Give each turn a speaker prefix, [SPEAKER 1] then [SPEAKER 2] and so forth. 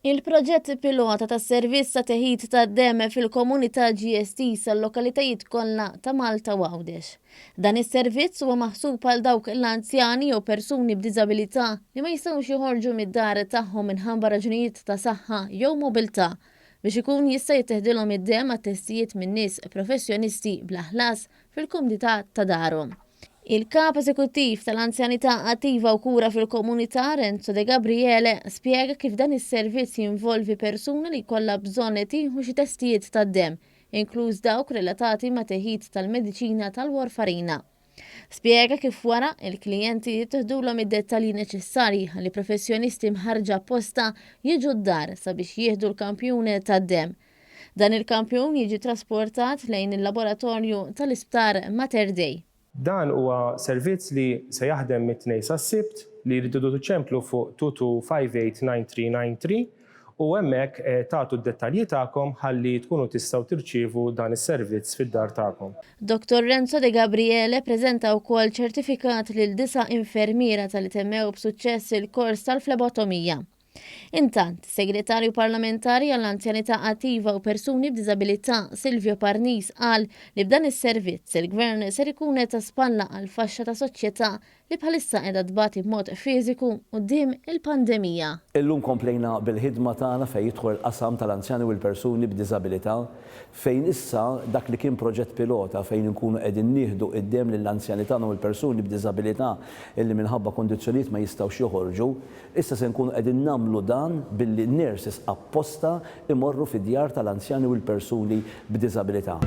[SPEAKER 1] Il-proġett pilota tas servizz ta' teħid ta' deme fil-komunità GST sal-lokalitajiet kollha ta' Malta u Għawdex. Dan is-servizz huwa maħsub għal dawk l-anzjani jew persuni b'diżabilità li ma jistgħux joħorġu mid-dar tagħhom minħabba raġunijiet ta' saħħa jew mobilità biex ikun jista' jittieħdilhom id-dem għat-testijiet minn nies professjonisti bla ħlas fil-komunità ta' darhom. Il-kap eżekuttiv tal-anzjanità attiva u kura fil-komunità Renzo De Gabriele spjega kif dan is-servizz jinvolvi persuni li jkollha bżonn tieħu xi testijiet tad-dem, inkluż dawk relatati ma' teħid tal-mediċina tal-warfarina. Spjega kif wara il-klijenti jittieħdulhom id-dettalji neċessarji ħalli professjonisti mħarġa apposta jiġu d-dar sabiex jieħdu l-kampjune tad-dem. Dan il-kampjun jiġi trasportat lejn il-laboratorju tal-Isptar Mater Dei.
[SPEAKER 2] Dan huwa servizz li se jaħdem mit-tnejn sas-sibt li jridu tiċemplu fuq 22589393 u hemmhekk tagħtu d-dettalji tagħkom ħalli tkunu tistgħu tirċievu dan is-servizz fid-dar tagħkom.
[SPEAKER 1] Dr. Renzo De Gabriele preżenta wkoll ċertifikat lil 9 infermiera tal-li temmew b'suċċess il-kors tal-flebotomija. Intant, segretarju parlamentari għall-anzjanità attiva u persuni b'diżabilità Silvio Parnis qal li b'dan is-servizz il-Gvern ser ikun ta' spalla għal faxxa ta' soċjetà li bħalissa qiegħda tbati b'mod fiżiku quddiem il-pandemija.
[SPEAKER 3] Illum komplejna bil-ħidma tagħna fejn jidħol il-qasam tal-anzjani u l-persuni b'diżabilità fejn issa dak li kien proġett pilota fejn inkunu qegħdin nieħdu id-dem lill-anzjani tagħna u l-persuni b'diżabilità illi minħabba kondizzjonijiet ma jistgħux joħorġu, issa se nkunu qegħdin nagħmlu dan billi nurses apposta imorru fid-djar tal-anzjani u l-persuni b'diżabilità.